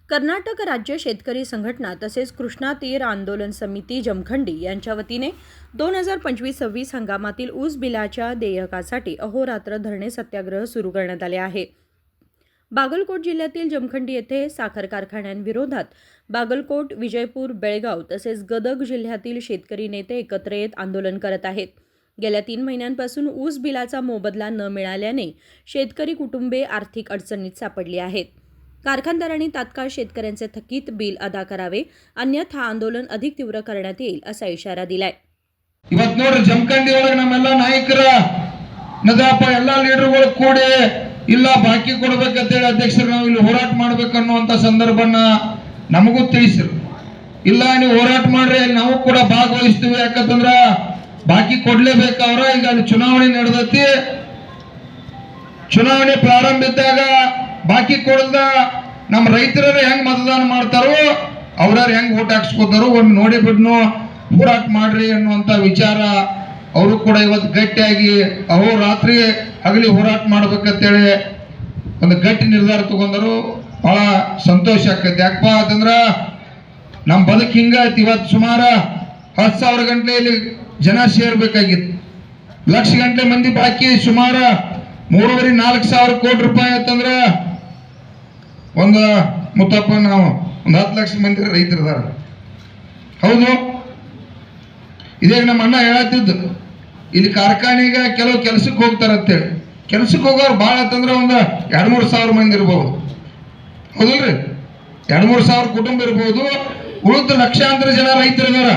कर्नाटक राज्य शेतकरी संघटना तसेच कृष्णा तीर आंदोलन समिती जमखंडी यांच्या वतीने 2025-26 हंगामातील ऊस बिलाच्या देयकासाठी अहोरात्र धरणे सत्याग्रह सुरू करण्यात आले आहे. बागलकोट जिल्ह्यातील जमखंडी येथे साखर कारखान्यांविरोधात बागलकोट, विजयपूर, बेळगाव तसेच गदग जिल्ह्यातील शेतकरी नेते एकत्र येत आंदोलन करत आहेत. गेल्या 3 महिन्यांपासून ऊस बिलाचा मोबदला न मिळाल्याने शेतकरी कुटुंबे आर्थिक अडचणीत सापडली आहेत. कारखानदारांनी तात्काळ शेतकऱ्यांचे थकीत बिल अदा करावे, अन्यथा आंदोलन अधिक तीव्र करण्यात येईल असा इशारा दिलाय. ಇವತ್ತು ನೋಡ್ರಿ ಜಮಖಂಡಿ ಒಳಗೆ ನಮ್ಮೆಲ್ಲ ನಾಯಕರ ನದಪ್ಪ ಎಲ್ಲ ಲೀಡರ್ಗಳು ಕೂಡಿ ಇಲ್ಲ ಬಾಕಿ ಕೊಡಬೇಕಂತ ಹೇಳಿ ಅಧ್ಯಕ್ಷರು ನಾವು ಇಲ್ಲಿ ಹೋರಾಟ ಮಾಡಬೇಕನ್ನುವಂತ ಸಂದರ್ಭನ ನಮಗೂ ತಿಳಿಸಿರು. ಇಲ್ಲ ನೀವು ಹೋರಾಟ ಮಾಡ್ರಿ, ನಾವು ಕೂಡ ಭಾಗವಹಿಸ್ತೀವಿ, ಯಾಕಂತಂದ್ರ ಬಾಕಿ ಕೊಡ್ಲೇಬೇಕು. ಅವರ ಈಗ ಅಲ್ಲಿ ಚುನಾವಣೆ ನಡೆದೈತಿ, ಚುನಾವಣೆ ಪ್ರಾರಂಭ ಇದ್ದಾಗ ಬಾಕಿ ಕೊಡದ ನಮ್ಮ ರೈತರ ಹೆಂಗ್ ಮತದಾನ ಮಾಡ್ತಾರೋ ಅವ್ರ ಹೆಂಗ್ ಓಟ್ ಹಾಕ್ಸ್ಕೋತಾರೋ ಒಮ್ಮೆ ನೋಡಿ ಬಿಡ್ನು ಹೋರಾಟ ಮಾಡ್ರಿ ಅನ್ನುವಂತ ವಿಚಾರ ಅವರು ಕೂಡ ಇವತ್ತು ಗಟ್ಟಿಯಾಗಿ ರಾತ್ರಿ ಹಗಲಿ ಹೋರಾಟ ಮಾಡ್ಬೇಕಂತೇಳಿ ಒಂದು ಗಟ್ಟಿ ನಿರ್ಧಾರ ತಗೊಂಡರು. ಬಹಳ ಸಂತೋಷ ಆಕೈತಿ. ಯಾಕಪ್ಪ ಅಂತಂದ್ರ ನಮ್ಮ ಬದುಕು ಹಿಂಗಾಯ್ತು. ಇವತ್ತು ಸುಮಾರು 10,000 ಗಂಟೆ ಇಲ್ಲಿ ಜನ ಸೇರ್ಬೇಕಾಗಿತ್ತು, ಲಕ್ಷ ಗಂಟೆ ಮಂದಿ ಬಾಕಿ ಸುಮಾರು 3,500-4,000 ಕೋಟಿ ರೂಪಾಯಿ ಅಂತಂದ್ರ ಒಂದು ಮುತ್ತಪ್ಪ ನಾವು 10 ಲಕ್ಷ ಮಂದಿ ರೈತರಿದಾರ. ಹೌದು, ಇದೇ ನಮ್ಮ ಅಣ್ಣ ಹೇಳತ್ತಿದ್ದು ಇಲ್ಲಿ ಕಾರ್ಖಾನೆಗೆ ಕೆಲವು ಕೆಲಸಕ್ಕೆ ಹೋಗ್ತಾರಂತೇಳಿ. ಕೆಲಸಕ್ಕೆ ಹೋಗೋರು ಭಾಳ ಅಂತಂದ್ರೆ ಒಂದು 2-3 ಸಾವಿರ ಮಂದಿ ಇರ್ಬೋದು. ಹೌದಲ್ರಿ? 2-3 ಸಾವಿರ ಕುಟುಂಬ ಇರ್ಬೋದು. ಉಳಿದ ಲಕ್ಷಾಂತರ ಜನ ರೈತರಿದಾರ.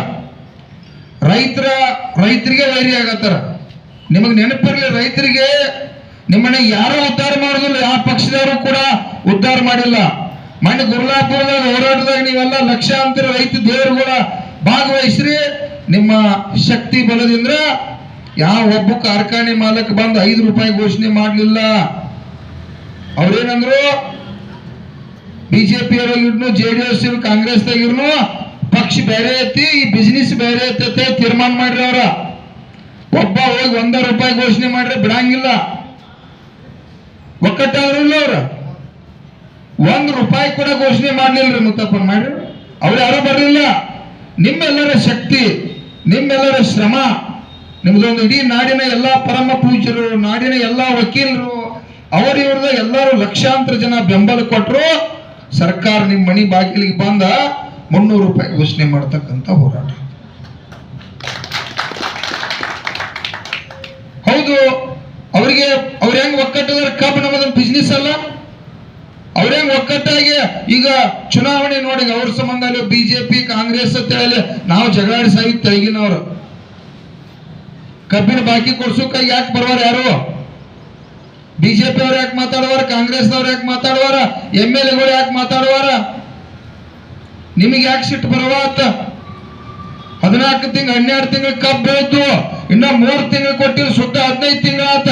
ರೈತರಿಗೆ ವೈರಿ ಆಗತ್ತಾರ. ನಿಮಗೆ ನೆನಪಿರ್ಲಿ, ರೈತರಿಗೆ ನಿಮ್ಮನ್ನ ಯಾರು ಉದ್ಧಾರ ಮಾಡೋದಿಲ್ಲ, ಯಾವ ಪಕ್ಷದವರು ಕೂಡ ಉದ್ಧಾರ ಮಾಡಿಲ್ಲ. ಮೊನ್ನೆ ಗುರ್ಲಾಪುರದಾಗ ಹೋರಾಟದಾಗ ನೀವೆಲ್ಲ ಲಕ್ಷಾಂತರ ರೈತ ದೇವರುಗಳ ಭಾಗವಹಿಸ್ರಿ. ನಿಮ್ಮ ಶಕ್ತಿ ಬಲದಿಂದ ಯಾವ ಒಬ್ಬ ಕಾರ್ಖಾನೆ ಮಾಲಕ್ ಬಂದು 5 ರೂಪಾಯಿ ಘೋಷಣೆ ಮಾಡಲಿಲ್ಲ. ಅವ್ರೇನಂದ್ರು, ಬಿಜೆಪಿ ಅವರಾಗಿರ್ನು, JDS ಕಾಂಗ್ರೆಸ್ದಾಗಿರ್ನು ಪಕ್ಷ ಬೇರೆ ಐತಿ, ಈ ಬಿಸಿನೆಸ್ ಬೇರೆ ಐತೆ ತೀರ್ಮಾನ ಮಾಡ್ರಿ. ಅವ್ರ ಒಬ್ಬ ಹೋಗಿ 1 ರೂಪಾಯಿ ಘೋಷಣೆ ಮಾಡ್ರೆ ಬಿಡಂಗಿಲ್ಲ. ಒಕ್ಕಟ್ಟಾದ್ರಲ್ಲ ಅವ್ರ 1 ರೂಪಾಯಿ ಕೂಡ ಘೋಷಣೆ ಮಾಡ್ಲಿಲ್ರಿ. ಮುತ್ತಪ್ಪನ್ ಮಾಡ್ರಿ, ಅವ್ರು ಯಾರು ಬರ್ಲಿಲ್ಲ. ನಿಮ್ಮೆಲ್ಲರ ಶಕ್ತಿ, ನಿಮ್ಮೆಲ್ಲರ ಶ್ರಮ, ನಿಮ್ದೊಂದು ಇಡೀ ನಾಡಿನ ಎಲ್ಲಾ ಪರಮ ಪೂಜ್ಯರು, ನಾಡಿನ ಎಲ್ಲಾ ವಕೀಲರು, ಅವರಿವ್ರದ ಎಲ್ಲರೂ ಲಕ್ಷಾಂತರ ಜನ ಬೆಂಬಲ ಕೊಟ್ಟರು. ಸರ್ಕಾರ ನಿಮ್ಮ ಮನಿ ಬಾಗಿಲಿಗೆ ಬಂದ 300 ರೂಪಾಯಿ ಘೋಷಣೆ ಮಾಡ್ತಕ್ಕಂಥ ಹೋರಾಟ. ಹೌದು, ಅವ್ರಿಗೆ ಅವ್ರ ಹೆಂಗ್ ಒಕ್ಕಟ್ಟದಾರ, ಕಬ್ಬು ನಮ್ಮದೊಂದು ಬಿಸ್ನೆಸ್ ಅಲ್ಲ. ಅವ್ರ ಹೆಂಗ್ ಒಕ್ಕಟ್ಟಾಗಿ ಈಗ ಚುನಾವಣೆ ನೋಡಿ ಅವ್ರ ಸಂಬಂಧ ಬಿಜೆಪಿ ಕಾಂಗ್ರೆಸ್ ಅಂತ ಹೇಳಿ ನಾವು ಜಗಳಾಡಿ ಸಾಹಿತ್ಯ ತೆಳಗಿನವರು. ಕಬ್ಬಿನ ಬಾಕಿ ಕೊಡ್ಸೋಕಾಗಿ ಯಾಕೆ ಬರುವಾರ ಯಾರು? ಬಿಜೆಪಿ ಅವ್ರು ಯಾಕೆ ಮಾತಾಡುವಾರ? ಕಾಂಗ್ರೆಸ್ ಅವ್ರು ಯಾಕೆ ಮಾತಾಡುವಾರ? MLAಗಳು ಯಾಕೆ ಮಾತಾಡುವಾರ? ನಿಮಗೆ ಯಾಕೆ ಸಿಟ್ಟು ಬರವಾತ? 14 ತಿಂಗಳು 12 ತಿಂಗಳು ಕಬ್ಬು ಬೆಳೆದು ಇನ್ನ 3 ತಿಂಗಳು ಕೊಟ್ಟಿದ್ದು ಸುತ್ತ 15 ತಿಂಗಳು ಆತ.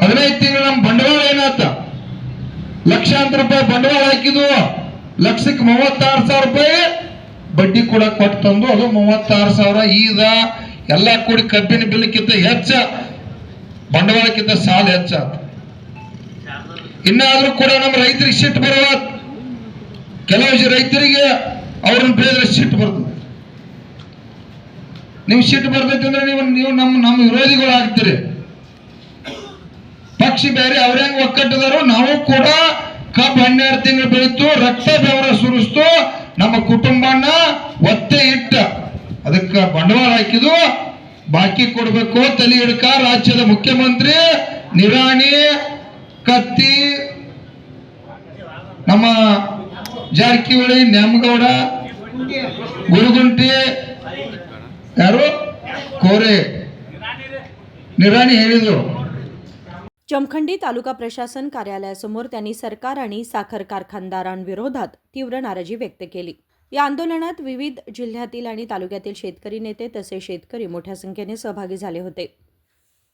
15 ತಿಂಗಳು ನಮ್ಮ ಬಂಡವಾಳ ಏನಾತ? ಲಕ್ಷಾಂತರ ರೂಪಾಯಿ ಬಂಡವಾಳ ಹಾಕಿದ್ವು. ಲಕ್ಷಕ್ಕೆ 36,000 ರೂಪಾಯಿ ಬಡ್ಡಿ ಕೂಡ ಕೊಟ್ಟು ತಂದು ಅದು 36,000. ಈಗ ಎಲ್ಲ ಕೂಡಿ ಕಬ್ಬಿನ ಬಿಲ್ಕ್ಕಿಂತ ಹೆಚ್ಚ, ಬಂಡವಾಳಕ್ಕಿಂತ ಸಾಲ ಹೆಚ್ಚ. ಇನ್ನಾದ್ರೂ ಕೂಡ ನಮ್ಮ ರೈತರಿಗೆ ಸಿಟ್ಟು ಬರುವ. ಕೆಲವು ರೈತರಿಗೆ ಅವ್ರನ್ನ ಬೇರೆ ಸಿಟ್ಟು ಬರ್ತದೆ. ನೀವು ಸಿಟ್ಟು ಬರ್ತೈತಿ ಅಂದ್ರೆ ನೀವು ನಮ್ಮ ವಿರೋಧಿಗಳು ಆಗ್ತೀರಿ. ಪಕ್ಷ ಬೇರೆ, ಅವ್ರ ಹೆಂಗ್ ಒಕ್ಕಟ್ಟದಾರೋ ನಾವು ಕೂಡ ಕಬ್ಬು 12 ತಿಂಗಳು ಬೆಳೀತು, ರಕ್ತ ಬೆವರ ಸುರಿಸ್ತು, ನಮ್ಮ ಕುಟುಂಬನ ಒತ್ತೆ ಇಟ್ಟ ಅದಕ್ಕೆ ಬಂಡವಾಳ ಹಾಕಿದು. ಬಾಕಿ ಕೊಡ್ಬೇಕು ತಲೆ ಹಿಡ್ಕ ರಾಜ್ಯದ ಮುಖ್ಯಮಂತ್ರಿ ನಿರಾಣಿ, ಕತ್ತಿ, ನಮ್ಮ ಜಾರಕಿಹೊಳಿ, ನ್ಯಾಮಗೌಡ, ಗುರುಗುಂಟಿ, ಯಾರು ಕೋರೆ, ನಿರಾಣಿ ಹೇಳಿದ್ರು. जमखंडी तालुका प्रशासन कार्यालयासमोर त्यांनी सरकार आणि साखर कारखानदारांविरोधात तीव्र नाराजी व्यक्त केली. या आंदोलनात विविध जिल्ह्यातील आणि तालुक्यातील शेतकरी नेते तसेच शेतकरी मोठ्या संख्येने सहभागी झाले होते.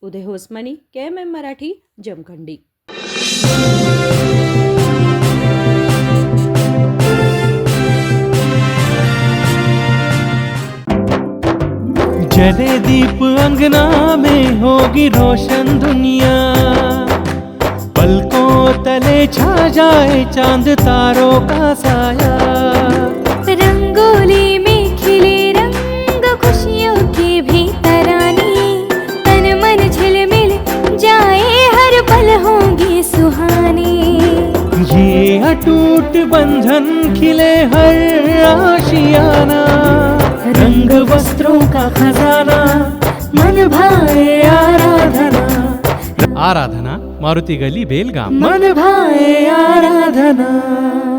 उदय होसमानी, KMM मराठी, जमखंडी. जले दीप अंगना में होगी रोशन दुनिया, पलकों तले छा जाए चांद तारों का टूट बंधन खिले हर आशियाना, रंग वस्त्रों का खजाना, मन भाए आराधना। आराधना, मारुति गली, बेलगाम। मन भाए आराधना।